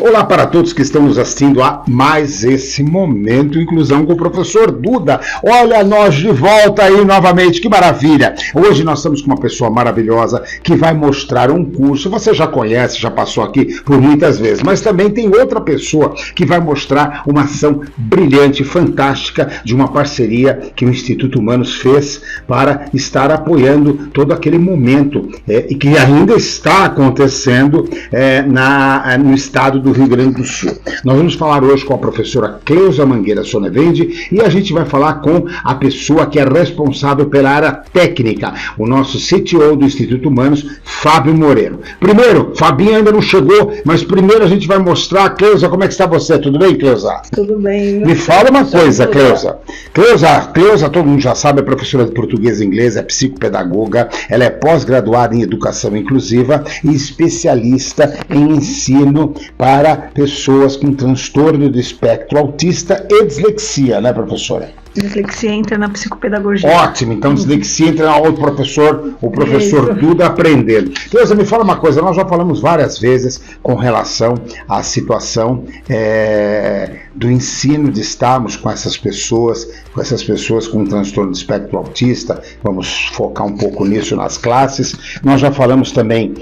Olá para todos que estão nos assistindo a mais esse Momento Inclusão com o professor Duda. Olha nós de volta aí novamente, que maravilha! Hoje nós estamos com uma pessoa maravilhosa que vai mostrar um curso, você já conhece, já passou aqui por muitas vezes, mas também tem outra pessoa que vai mostrar uma ação brilhante, fantástica, de uma parceria que o Instituto Humanos fez para estar apoiando todo aquele momento e que ainda está acontecendo no estado do Rio Grande do Sul. Nós vamos falar hoje com a professora Cleusa Mangueira Sonevende e a gente vai falar com a pessoa que é responsável pela área técnica, o nosso CTO do Instituto Humanos, Fábio Moreno. Primeiro, Fabinho ainda não chegou, mas primeiro a gente vai mostrar. Cleusa, como é que está você? Tudo bem, Cleusa? Tudo bem. Me fala uma coisa, Cleusa. Cleusa, todo mundo já sabe, é professora de português e inglês, é psicopedagoga, ela é pós-graduada em educação inclusiva e especialista em ensino para pessoas com transtorno do espectro autista e dislexia, né, professora? Dislexia entra na psicopedagogia. Ótimo, então dislexia entra na o professor Duda aprendendo. Cleusa, me fala uma coisa, nós já falamos várias vezes com relação à situação do ensino, de estarmos com essas pessoas com transtorno do espectro autista. Vamos focar um pouco nisso nas classes. Nós já falamos também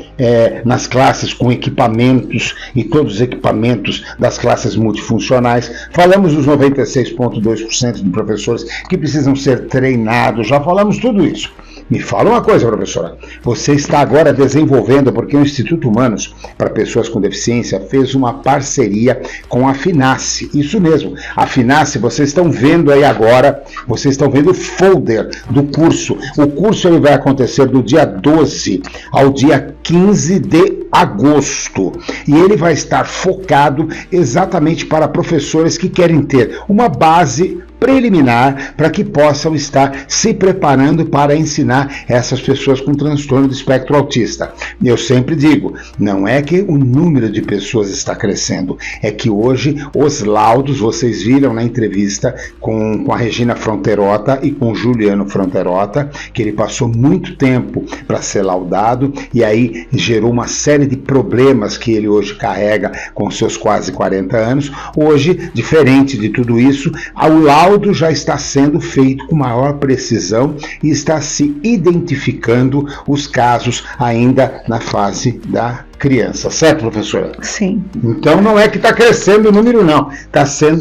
nas classes com equipamentos e todos os equipamentos das classes multifuncionais. Falamos dos 96,2% de professores que precisam ser treinados, já falamos tudo isso. Me fala uma coisa, professora, você está agora desenvolvendo, porque o Instituto Humanos para Pessoas com Deficiência fez uma parceria com a FINASSE, isso mesmo, a FINASSE, vocês estão vendo aí agora, vocês estão vendo o folder do curso. O curso ele vai acontecer do dia 12 ao dia 15 de agosto e ele vai estar focado exatamente para professores que querem ter uma base preliminar para que possam estar se preparando para ensinar essas pessoas com transtorno do espectro autista. Eu sempre digo, não é que o número de pessoas está crescendo, é que hoje os laudos, vocês viram na entrevista com a Regina Fronterota e com o Juliano Fronterota, que ele passou muito tempo para ser laudado e aí gerou uma série de problemas que ele hoje carrega com seus quase 40 anos. Hoje, diferente de tudo isso, o laudo já está sendo feito com maior precisão e está se identificando os casos ainda na fase da criança, certo, professora? Sim. Então não é que está crescendo o número, não.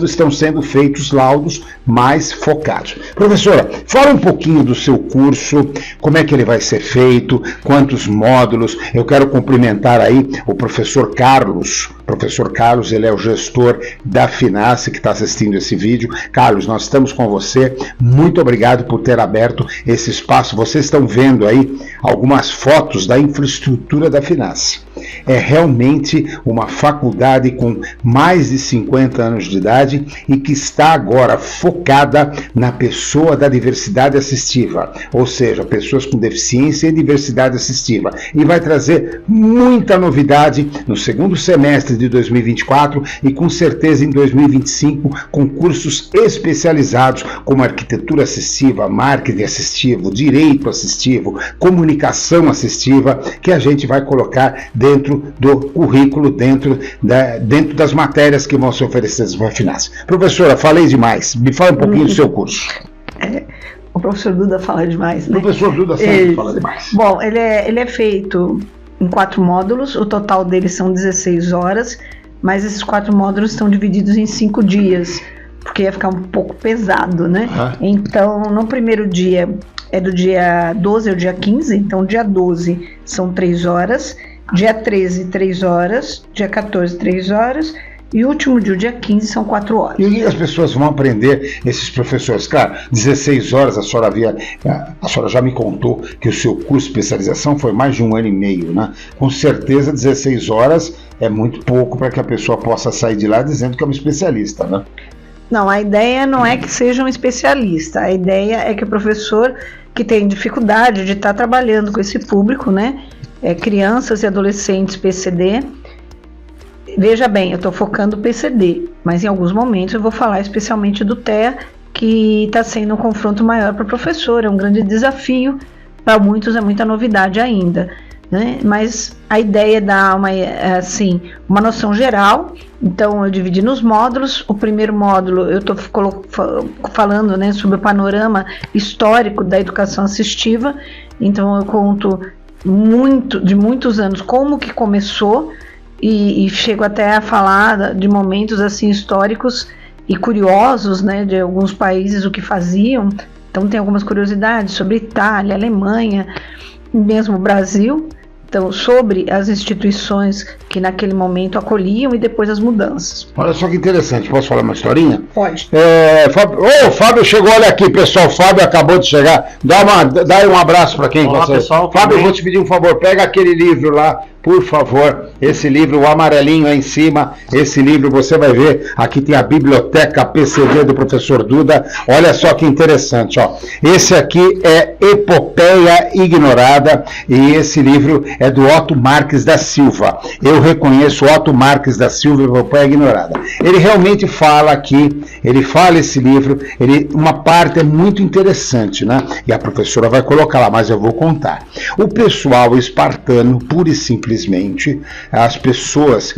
Estão sendo feitos laudos mais focados. Professora, fala um pouquinho do seu curso, como é que ele vai ser feito, quantos módulos. Eu quero cumprimentar aí o professor Carlos. Professor Carlos, ele é o gestor da FINASSE que está assistindo esse vídeo. Carlos, nós estamos com você. Muito obrigado por ter aberto esse espaço. Vocês estão vendo aí algumas fotos da infraestrutura da FINASSE. É realmente uma faculdade com mais de 50 anos de idade e que está agora focada na pessoa da diversidade assistiva, ou seja, pessoas com deficiência e diversidade assistiva. E vai trazer muita novidade no segundo semestre de 2024 e com certeza em 2025 com cursos especializados como arquitetura assistiva, marketing assistivo, direito assistivo, comunicação assistiva, que a gente vai colocar dentro do currículo, dentro das matérias que vão ser oferecidas para a FINASSE. Professora, falei demais. Me fala um pouquinho do seu curso. O professor Duda fala demais, né? O professor Duda sempre fala demais. Bom, ele é feito em 4 módulos, o total deles são 16 horas, mas esses 4 módulos estão divididos em 5 dias, porque ia ficar um pouco pesado, né? Então, no primeiro dia, é do dia 12 ao dia 15, então dia 12 são 3 horas, dia 13, 3 horas, dia 14, 3 horas, e o último dia 15, são 4 horas. E o que as pessoas vão aprender, esses professores? Claro, 16 horas, a senhora já me contou que o seu curso de especialização foi mais de 1 ano e meio, né? Com certeza 16 horas é muito pouco para que a pessoa possa sair de lá dizendo que é um especialista, né? Não, a ideia não é que seja um especialista, a ideia é que o professor que tem dificuldade de estar trabalhando com esse público, né? Crianças e adolescentes PCD. Veja bem, eu estou focando no PCD, mas em alguns momentos eu vou falar especialmente do TEA, que está sendo um confronto maior para o professor, é um grande desafio, para muitos é muita novidade ainda. né? Mas a ideia é dar uma noção geral. Então eu dividi nos módulos. O primeiro módulo eu estou falando, né, sobre o panorama histórico da educação assistiva. Então eu conto de muitos anos como que começou e chego até a falar de momentos assim históricos e curiosos, né, de alguns países, o que faziam. Então tem algumas curiosidades sobre Itália, Alemanha, mesmo Brasil. Então, sobre as instituições que naquele momento acolhiam e depois as mudanças. Olha só que interessante, posso falar uma historinha? Pode. Fábio chegou, olha aqui, pessoal, Fábio acabou de chegar. Dá aí um abraço para quem você. Pessoal, Fábio, eu vou te pedir um favor, pega aquele livro lá, por favor, esse livro, o amarelinho aí em cima, esse livro você vai ver, aqui tem a biblioteca PCD do professor Duda, olha só que interessante, ó. Esse aqui é Epopeia Ignorada e esse livro é do Otto Marques da Silva. Eu reconheço Otto Marques da Silva, Epopeia Ignorada. Ele realmente fala aqui, ele fala esse livro, uma parte é muito interessante, né? E a professora vai colocar lá, mas eu vou contar. O pessoal espartano, pura e simplesmente, as pessoas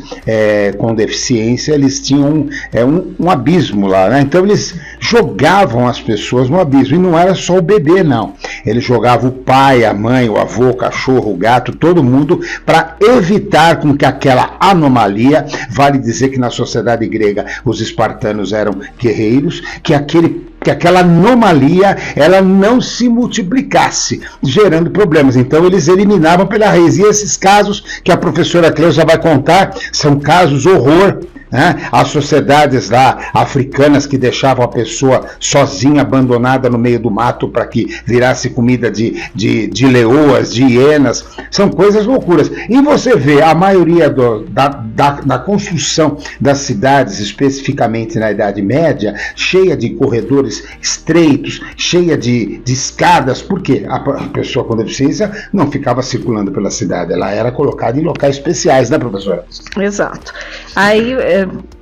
com deficiência, eles tinham um abismo lá, né? Então eles jogavam as pessoas no abismo, e não era só o bebê, não. Eles jogavam o pai, a mãe, o avô, o cachorro, o gato, todo mundo, para evitar com que aquela anomalia, vale dizer que na sociedade grega os espartanos eram guerreiros, que aquela anomalia ela não se multiplicasse, gerando problemas. Então eles eliminavam pela raiz. E esses casos que a professora Cleusa vai contar são casos horror, né? As sociedades lá africanas que deixavam a pessoa sozinha, abandonada no meio do mato para que virasse comida de leoas, de hienas, são coisas loucuras. E você vê a maioria da construção das cidades, especificamente na Idade Média, cheia de corredores estreitos, cheia de escadas, porque a pessoa com deficiência não ficava circulando pela cidade, ela era colocada em locais especiais, né, professora? Exato. Aí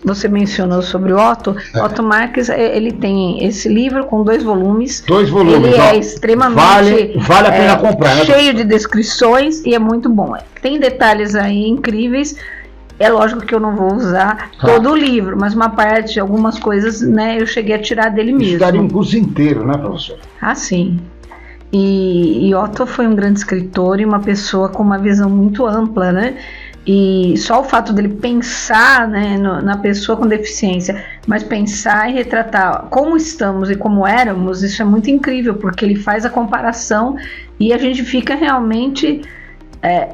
você mencionou sobre o Otto. Otto Marques, ele tem esse livro com 2 volumes. 2 volumes. Ele é extremamente vale a pena comprar, né? Cheio de descrições e é muito bom. Tem detalhes aí incríveis. É lógico que eu não vou usar todo o livro, mas uma parte, algumas coisas, né, eu cheguei a tirar dele mesmo. Daria um curso inteiro, né, professor? Ah, sim. E Otto foi um grande escritor e uma pessoa com uma visão muito ampla, né? E só o fato dele pensar, né, na pessoa com deficiência, mas pensar e retratar como estamos e como éramos, isso é muito incrível, porque ele faz a comparação e a gente fica realmente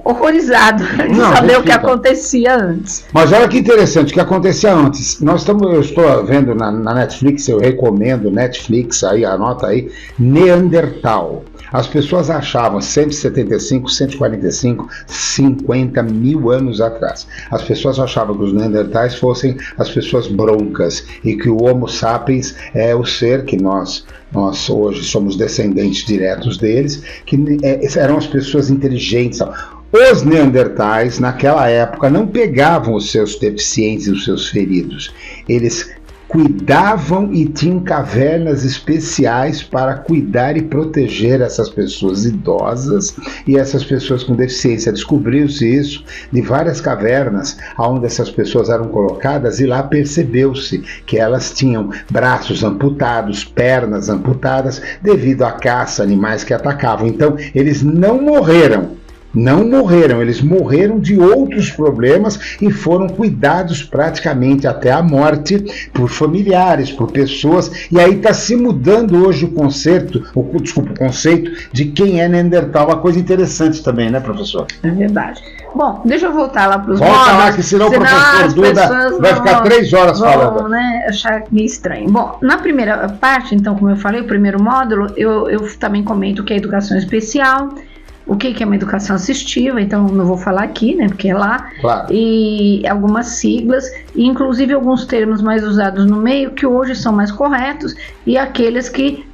horrorizado de saber o que acontecia antes. Mas olha que interessante, o que acontecia antes. Eu estou vendo na Netflix, eu recomendo Netflix, aí anota aí, Neandertal. As pessoas achavam 175, 145, 50 mil anos atrás. As pessoas achavam que os Neandertais fossem as pessoas broncas e que o Homo sapiens é o ser que nós hoje somos descendentes diretos deles, que eram as pessoas inteligentes. Os Neandertais, naquela época, não pegavam os seus deficientes e os seus feridos. Eles cuidavam e tinham cavernas especiais para cuidar e proteger essas pessoas idosas e essas pessoas com deficiência. Descobriu-se isso de várias cavernas onde essas pessoas eram colocadas, e lá percebeu-se que elas tinham braços amputados, pernas amputadas, devido à caça, animais que atacavam. Então, eles não morreram, eles morreram de outros problemas e foram cuidados praticamente até a morte por familiares, por pessoas, e aí está se mudando hoje o conceito de quem é Neandertal, uma coisa interessante também, né, professor? É verdade. Bom, deixa eu voltar lá para os módulos. Volta lá, que senão o professor Duda vai ficar 3 horas falando. Né, achar meio estranho. Bom, na primeira parte, então, como eu falei, o primeiro módulo, eu também comento que é educação especial, o que é uma educação assistiva, então não vou falar aqui, né, porque é lá, claro. E algumas siglas, e inclusive alguns termos mais usados no meio, que hoje são mais corretos, e aqueles que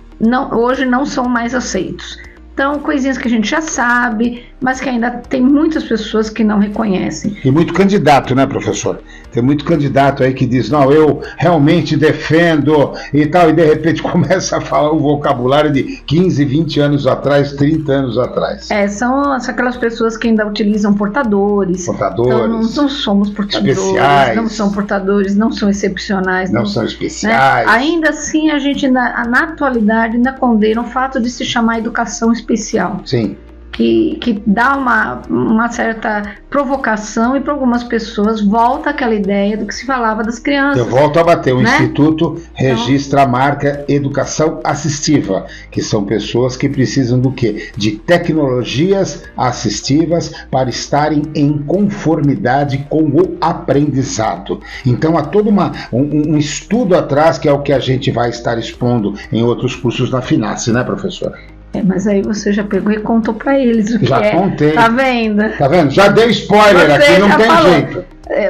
hoje não são mais aceitos. Então, coisinhas que a gente já sabe, mas que ainda tem muitas pessoas que não reconhecem. E muito candidato, né, professor? Tem muito candidato aí que diz, não, eu realmente defendo e tal, e de repente começa a falar um vocabulário de 15, 20 anos atrás, 30 anos atrás. São aquelas pessoas que ainda utilizam portadores. Então, não somos portadores, especiais. Não são portadores, não são excepcionais. Não são especiais. Né? Ainda assim, a gente, na atualidade, ainda condena o fato de se chamar educação especial. Sim. Que dá uma certa provocação e para algumas pessoas volta aquela ideia do que se falava das crianças. Eu volto a bater, o Instituto registra a marca Educação Assistiva, que são pessoas que precisam do quê? De tecnologias assistivas para estarem em conformidade com o aprendizado. Então há todo um estudo atrás, que é o que a gente vai estar expondo em outros cursos da FINASSE, né, professora? Mas aí você já pegou e contou para eles o que já contei. Tá vendo? Tá vendo? Já dei spoiler aqui, não tem jeito.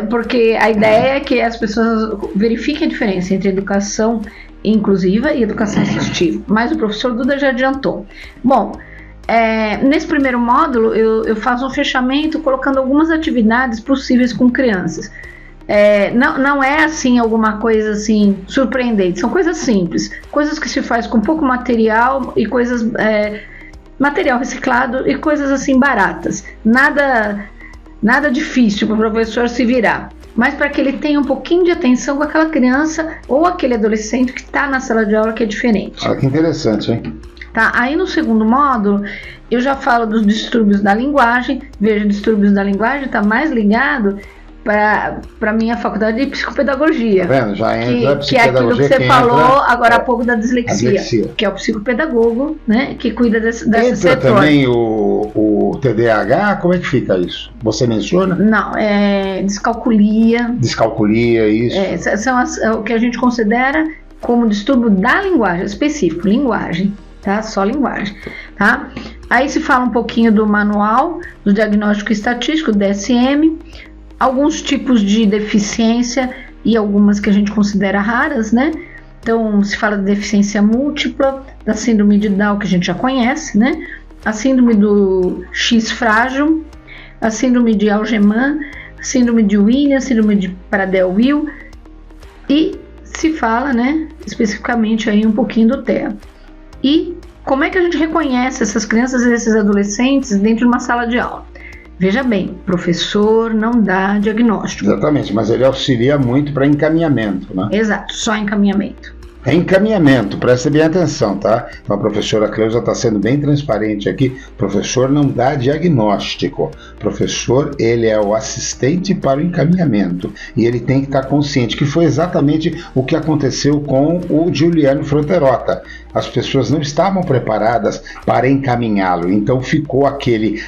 Porque a ideia é que as pessoas verifiquem a diferença entre educação inclusiva e educação assistiva. Mas o professor Duda já adiantou. Bom, nesse primeiro módulo eu faço um fechamento colocando algumas atividades possíveis com crianças. Não é assim alguma coisa assim surpreendente, são coisas simples, coisas que se faz com pouco material e coisas material reciclado e coisas assim baratas, nada difícil para o professor se virar, mas para que ele tenha um pouquinho de atenção com aquela criança ou aquele adolescente que está na sala de aula, que é diferente. Olha que interessante, hein? Tá, aí no segundo módulo eu já falo dos distúrbios da linguagem. Veja, distúrbios da linguagem está mais ligado para a minha faculdade de psicopedagogia. Tá vendo? Já entra que é aquilo que você falou agora há pouco da dislexia, que é o psicopedagogo, né, que cuida desse setor. Entra também o TDAH, como é que fica isso? Você menciona? Não, descalculia. Descalculia, isso. São o que a gente considera como distúrbio da linguagem, específico, linguagem, tá? Só linguagem, tá? Aí se fala um pouquinho do manual do diagnóstico estatístico, DSM, alguns tipos de deficiência e algumas que a gente considera raras, né? Então, se fala de deficiência múltipla, da síndrome de Down, que a gente já conhece, né? A síndrome do X frágil, a síndrome de Algeman, a síndrome de Williams, síndrome de Prader-Willi, e se fala, né, especificamente aí um pouquinho do TEA. E como é que a gente reconhece essas crianças e esses adolescentes dentro de uma sala de aula? Veja bem, professor não dá diagnóstico. Exatamente, mas ele auxilia muito para encaminhamento, né? Exato, só encaminhamento. Encaminhamento, preste bem atenção, tá? Então a professora Cleusa está sendo bem transparente aqui. Professor não dá diagnóstico. Professor, ele é o assistente para o encaminhamento. E ele tem que estar consciente, que foi exatamente o que aconteceu com o Giuliano Fronterota. As pessoas não estavam preparadas para encaminhá-lo, então ficou aquele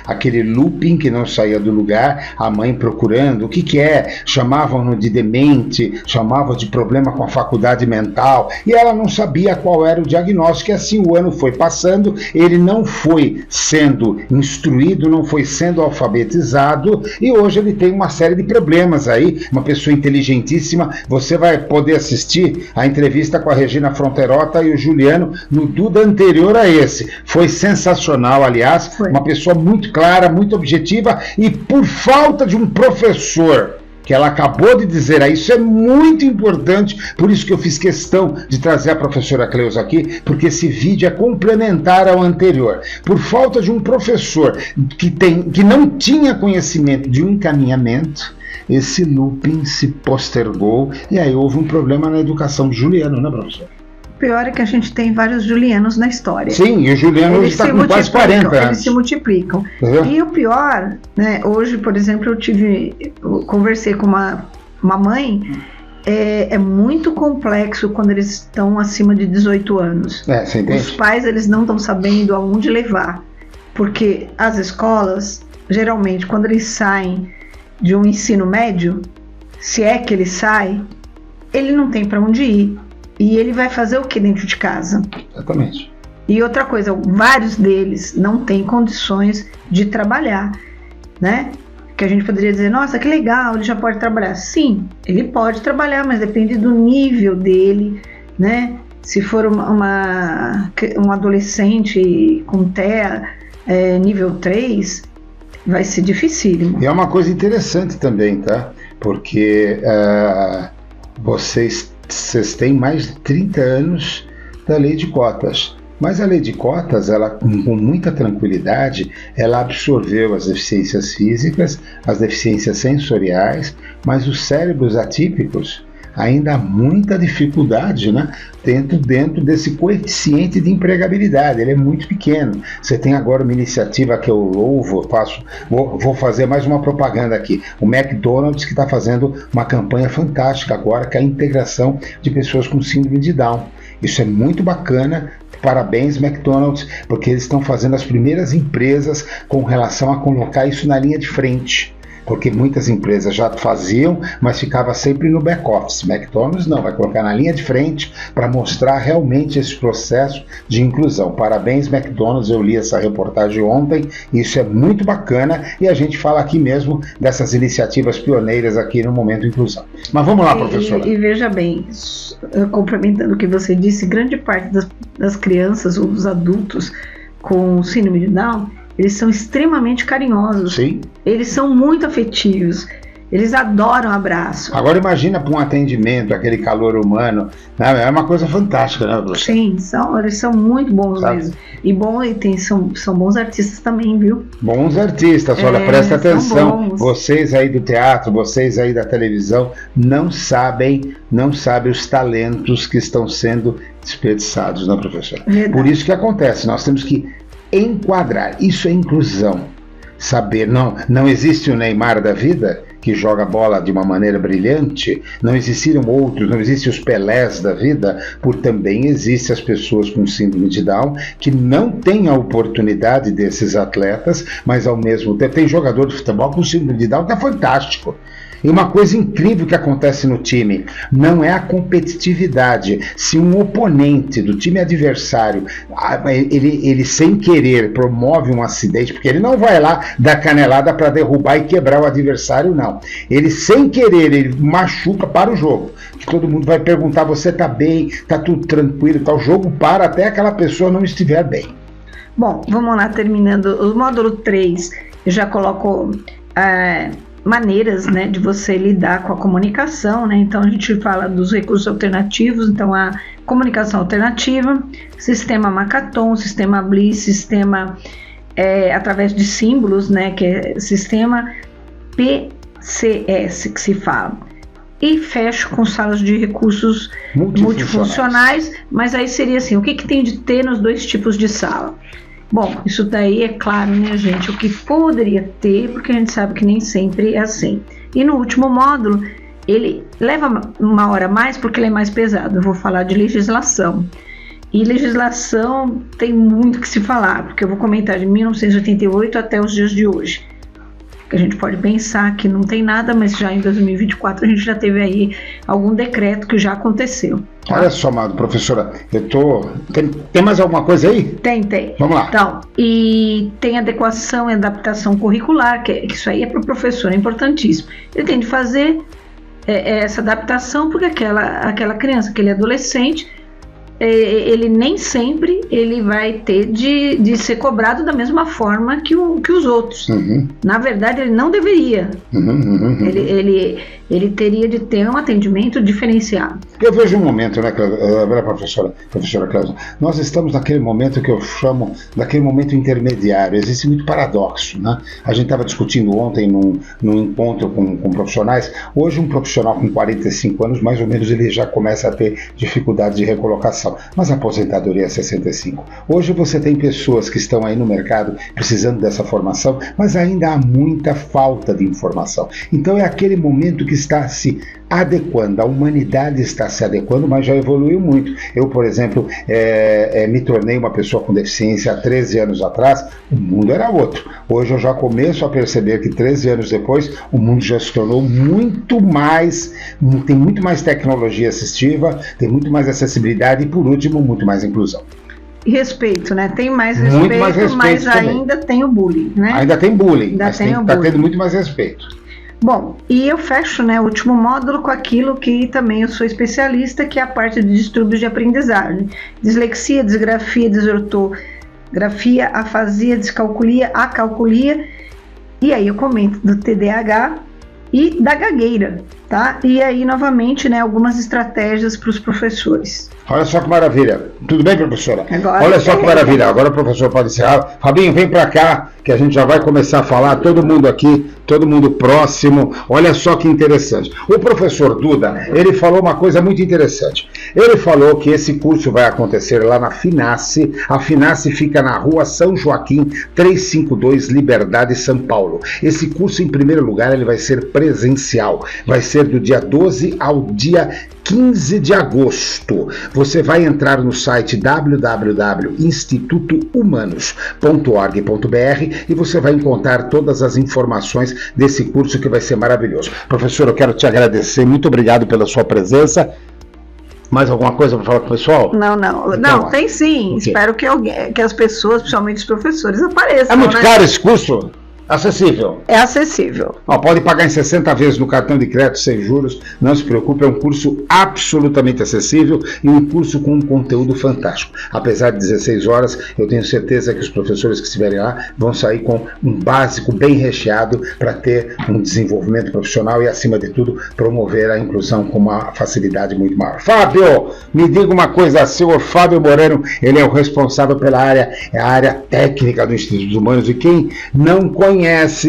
looping que não saía do lugar, a mãe procurando, o que é? Chamavam-no de demente, chamavam de problema com a faculdade mental, e ela não sabia qual era o diagnóstico, e assim o ano foi passando, ele não foi sendo instruído, não foi sendo alfabetizado, e hoje ele tem uma série de problemas aí, uma pessoa inteligentíssima. Você vai poder assistir a entrevista com a Regina Fronterota e o Giuliano no Duda anterior a esse. Foi sensacional, aliás, uma pessoa muito clara, muito objetiva, e por falta de um professor, que ela acabou de dizer aí, isso é muito importante, por isso que eu fiz questão de trazer a professora Cleusa aqui, porque esse vídeo é complementar ao anterior. Por falta de um professor que não tinha conhecimento de um encaminhamento, esse looping se postergou, e aí houve um problema na educação de Giuliano, né, professor? O pior é que a gente tem vários Julianos na história. Sim, e o Giuliano está com quase 40 anos. Eles se multiplicam. Uhum. E o pior, né, hoje, por exemplo, eu conversei com uma mãe, é muito complexo quando eles estão acima de 18 anos. Você entende? Os pais, eles não estão sabendo aonde levar, porque as escolas, geralmente, quando eles saem de um ensino médio, se é que ele sai, ele não tem para onde ir. E ele vai fazer o que dentro de casa? Exatamente. E outra coisa, vários deles não têm condições de trabalhar, né? Que a gente poderia dizer, nossa, que legal, ele já pode trabalhar. Sim, ele pode trabalhar, mas depende do nível dele, né? Se for um adolescente com TEA nível 3, vai ser dificílimo. E é uma coisa interessante também, tá? Porque vocês têm mais de 30 anos da lei de cotas. Mas a lei de cotas, ela, com muita tranquilidade, ela absorveu as deficiências físicas, as deficiências sensoriais, mas os cérebros atípicos ainda há muita dificuldade, né, dentro desse coeficiente de empregabilidade. Ele é muito pequeno. Você tem agora uma iniciativa que eu louvo, vou fazer mais uma propaganda aqui. O McDonald's, que está fazendo uma campanha fantástica agora, que é a integração de pessoas com síndrome de Down. Isso é muito bacana. Parabéns, McDonald's, porque eles estão fazendo as primeiras empresas com relação a colocar isso na linha de frente. Porque muitas empresas já faziam, mas ficava sempre no back-office. McDonald's não, vai colocar na linha de frente para mostrar realmente esse processo de inclusão. Parabéns, McDonald's, eu li essa reportagem ontem, isso é muito bacana, e a gente fala aqui mesmo dessas iniciativas pioneiras aqui no Momento Inclusão. Mas vamos lá, professora. E veja bem, complementando o que você disse, grande parte das crianças ou dos adultos com síndrome de Down, eles são extremamente carinhosos. Sim. Eles são muito afetivos. Eles adoram abraço. Agora imagina para um atendimento, aquele calor humano, né? É uma coisa fantástica, né, professor? Sim, eles são muito bons mesmo. E são bons artistas também, viu? Bons artistas, olha, presta atenção. Vocês aí do teatro, vocês aí da televisão, não sabem os talentos que estão sendo desperdiçados, né, professor? Verdade. Por isso que acontece, nós temos que enquadrar, isso é inclusão. Saber, não existe o Neymar da vida que joga bola de uma maneira brilhante, não existiram outros, não existem os Pelés da vida, por também existem as pessoas com síndrome de Down que não têm a oportunidade desses atletas, mas ao mesmo tempo tem jogador de futebol com síndrome de Down que é fantástico. E uma coisa incrível que acontece no time, não é a competitividade. Se um oponente do time adversário, ele sem querer promove um acidente, porque ele não vai lá dar canelada para derrubar e quebrar o adversário, não. Ele sem querer, ele machuca para o jogo. Que todo mundo vai perguntar, você tá bem, tá tudo tranquilo, tá? O jogo para até aquela pessoa não estiver bem. Bom, vamos lá, terminando. O módulo 3, eu já coloco maneiras, né, de você lidar com a comunicação, né? Então a gente fala dos recursos alternativos, então a comunicação alternativa, sistema Macaton, sistema Bliss, sistema através de símbolos, né, que é sistema PCS que se fala. E fecho com salas de recursos multifuncionais, mas aí seria assim, o que tem de ter nos dois tipos de sala? Bom, isso daí é claro, né, gente, o que poderia ter, porque a gente sabe que nem sempre é assim. E no último módulo, ele leva uma hora a mais porque ele é mais pesado. Eu vou falar de legislação. E legislação tem muito que se falar, porque eu vou comentar de 1988 até os dias de hoje. A gente pode pensar que não tem nada, mas já em 2024 a gente já teve aí algum decreto que já aconteceu. Tá? Olha só, amado, professora, tem mais alguma coisa aí? Tem. Vamos lá. Então, e tem adequação e adaptação curricular, que isso aí é para o professor, é importantíssimo. Ele tem de fazer essa adaptação, porque aquela criança, aquele adolescente, ele nem sempre ele vai ter de ser cobrado da mesma forma que os outros. Uhum. Na verdade, ele não deveria. Ele teria de ter um atendimento diferenciado. Eu vejo um momento, né, professora Cláudia, nós estamos naquele momento que eu chamo daquele momento intermediário. Existe muito paradoxo, né? A gente estava discutindo ontem num encontro com profissionais. Hoje um profissional com 45 anos, mais ou menos, ele já começa a ter dificuldade de recolocação. Mas a aposentadoria é 65. Hoje você tem pessoas que estão aí no mercado precisando dessa formação, mas ainda há muita falta de informação. Então é aquele momento que está se adequando, a humanidade está se adequando, mas já evoluiu muito. Eu, por exemplo, me tornei uma pessoa com deficiência há 13 anos atrás, o mundo era outro. Hoje eu já começo a perceber que 13 anos depois, o mundo já se tornou muito mais, tem muito mais tecnologia assistiva, tem muito mais acessibilidade e, por último, muito mais inclusão. E respeito, né? Tem mais respeito, mas também. Ainda tem o bullying, né? Ainda tem bullying, mas está tendo muito mais respeito. Bom, e eu fecho, né, o último módulo com aquilo que também eu sou especialista, que é a parte de distúrbios de aprendizagem. Dislexia, disgrafia, desortografia, afasia, descalculia, acalculia, e aí eu comento do TDAH e da gagueira, tá? E aí, novamente, né, algumas estratégias para os professores. Olha só que maravilha. Tudo bem, professora? Agora olha só que maravilha. Agora o professor pode encerrar. Fabinho, vem para cá, que a gente já vai começar a falar. Todo mundo aqui, todo mundo próximo. Olha só que interessante. O professor Duda, ele falou uma coisa muito interessante. Ele falou que esse curso vai acontecer lá na Finace. A Finace fica na rua São Joaquim, 352, Liberdade, São Paulo. Esse curso, em primeiro lugar, ele vai ser presencial. Vai ser do dia 12 ao dia 15 de agosto. Você vai entrar no site www.institutohumanos.org.br e você vai encontrar todas as informações desse curso que vai ser maravilhoso. Professor, eu quero te agradecer, muito obrigado pela sua presença. Mais alguma coisa para falar com o pessoal? Não, tem sim. Okay. Espero que as pessoas, principalmente os professores, apareçam. É muito caro esse curso? Acessível? É acessível. Pode pagar em 60 vezes no cartão de crédito sem juros, não se preocupe, é um curso absolutamente acessível e um curso com um conteúdo fantástico. Apesar de 16 horas, eu tenho certeza que os professores que estiverem lá vão sair com um básico bem recheado para ter um desenvolvimento profissional e, acima de tudo, promover a inclusão com uma facilidade muito maior. Fábio, me diga uma coisa, o senhor Fábio Moreno, ele é o responsável pela área técnica do Instituto Humanos, e quem não conhece,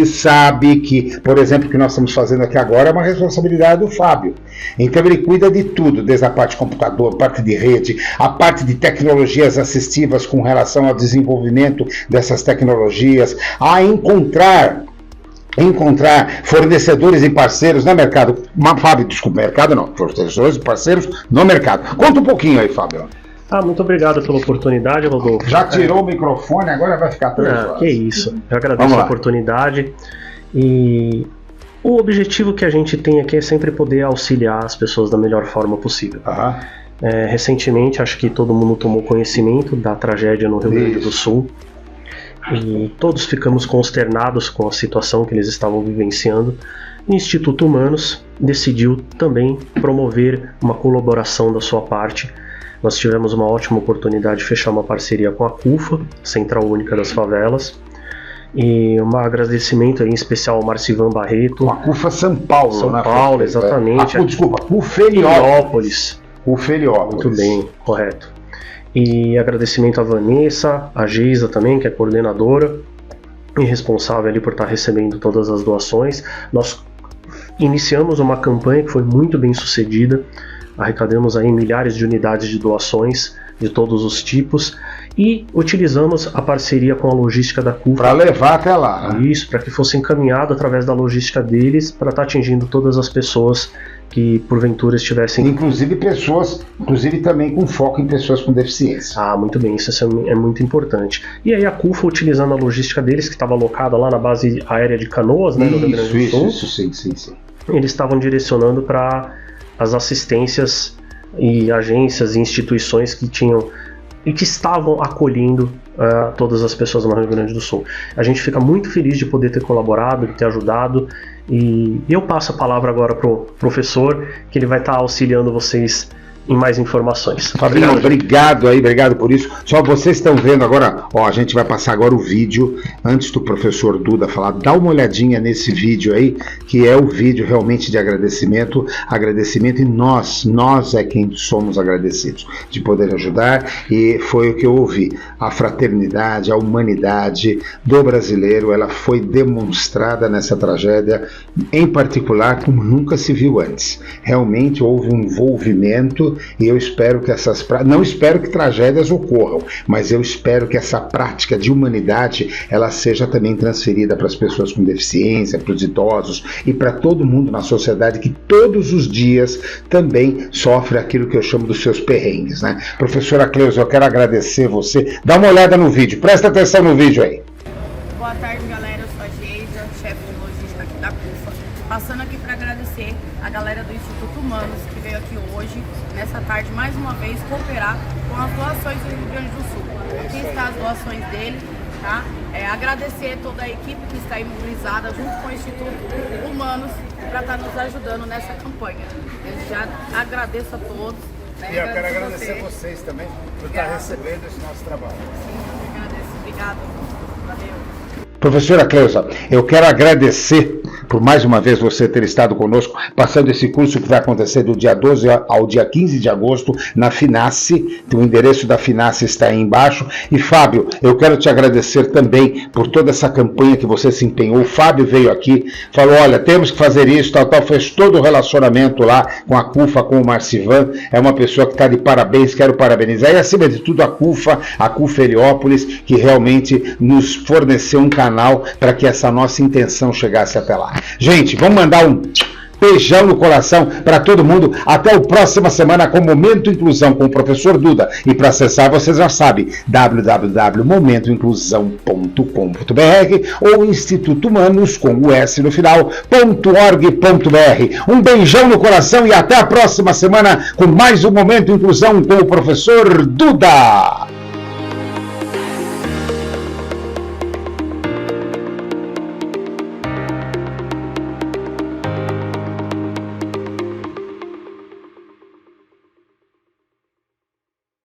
sabe que, por exemplo, o que nós estamos fazendo aqui agora é uma responsabilidade do Fábio. Então ele cuida de tudo, desde a parte de computador, a parte de rede, a parte de tecnologias assistivas com relação ao desenvolvimento dessas tecnologias, a encontrar fornecedores e parceiros no mercado. Fábio, desculpa, mercado não, fornecedores e parceiros no mercado. Conta um pouquinho aí, Fábio. Muito obrigado pela oportunidade, Rodolfo. Já tirou o microfone, agora vai ficar 3 horas. Que isso, eu agradeço a oportunidade. E o objetivo que a gente tem aqui é sempre poder auxiliar as pessoas da melhor forma possível. Recentemente, acho que todo mundo tomou conhecimento da tragédia no Rio Grande do Sul. E todos ficamos consternados com a situação que eles estavam vivenciando. O Instituto Humanos decidiu também promover uma colaboração da sua parte. Nós tivemos uma ótima oportunidade de fechar uma parceria com a CUFA, Central Única das Favelas, e um agradecimento em especial ao Marcivan Barreto. A CUFA São Paulo, São Paulo, exatamente. Desculpa, Feliópolis. Muito bem, correto. E agradecimento à Vanessa, à Geisa também, que é coordenadora e responsável ali por estar recebendo todas as doações. Nós iniciamos uma campanha que foi muito bem sucedida. Arrecadamos aí milhares de unidades de doações de todos os tipos e utilizamos a parceria com a logística da CUFA para levar até lá. Isso, para que fosse encaminhado através da logística deles para estar atingindo todas as pessoas que porventura estivessem... Inclusive também com foco em pessoas com deficiência. Muito bem, isso é muito importante. E aí a CUFA, utilizando a logística deles, que estava alocada lá na base aérea de Canoas, né, no Rio Grande do Sul. Isso, sim. Eles estavam direcionando para as assistências e agências e instituições que tinham e que estavam acolhendo todas as pessoas no Rio Grande do Sul. A gente fica muito feliz de poder ter colaborado, de ter ajudado, e eu passo a palavra agora para o professor, que ele vai estar auxiliando vocês em mais informações. Fabinho, obrigado por isso. Só vocês estão vendo agora, a gente vai passar agora o vídeo, antes do professor Duda falar, dá uma olhadinha nesse vídeo aí, que é o vídeo realmente de agradecimento, e nós é quem somos agradecidos, de poder ajudar, e foi o que eu ouvi, a fraternidade, a humanidade do brasileiro, ela foi demonstrada nessa tragédia, em particular, como nunca se viu antes. Realmente houve um envolvimento. E eu espero que não espero que tragédias ocorram, mas eu espero que essa prática de humanidade ela seja também transferida para as pessoas com deficiência, para os idosos e para todo mundo na sociedade que todos os dias também sofre aquilo que eu chamo dos seus perrengues, né? Professora Cleusa, eu quero agradecer você. Dá uma olhada no vídeo, presta atenção no vídeo aí. Boa tarde, galera. Eu sou a Geisa, chefe de logística aqui da CUFA. Passando aqui para agradecer a galera do Instituto Humanos que veio aqui hoje, nessa tarde, mais uma vez, cooperar com as doações do Rio Grande do Sul. Aqui estão as doações dele, tá? Agradecer toda a equipe que está imobilizada junto com o Instituto Humanos para estar nos ajudando nessa campanha. Eu já agradeço a todos. Né? E eu quero agradecer vocês também por estar recebendo esse nosso trabalho. Sim, eu agradeço. Obrigada. Valeu. Professora Cleusa, eu quero agradecer por mais uma vez você ter estado conosco, passando esse curso que vai acontecer do dia 12 ao dia 15 de agosto na Finace. O endereço da Finace está aí embaixo. E Fábio, eu quero te agradecer também por toda essa campanha que você se empenhou. O Fábio veio aqui, falou, olha, temos que fazer isso, tal, fez todo o relacionamento lá com a CUFA, com o Marcivan. É uma pessoa que está de parabéns, quero parabenizar. E acima de tudo a CUFA Heliópolis, que realmente nos forneceu um canal para que essa nossa intenção chegasse até lá. Gente, vamos mandar um beijão no coração para todo mundo. Até a próxima semana com Momento Inclusão com o professor Duda. E para acessar, vocês já sabem, www.momentoinclusão.com.br ou Instituto Humanos com o S no final, .org.br. Um beijão no coração e até a próxima semana com mais um Momento Inclusão com o professor Duda.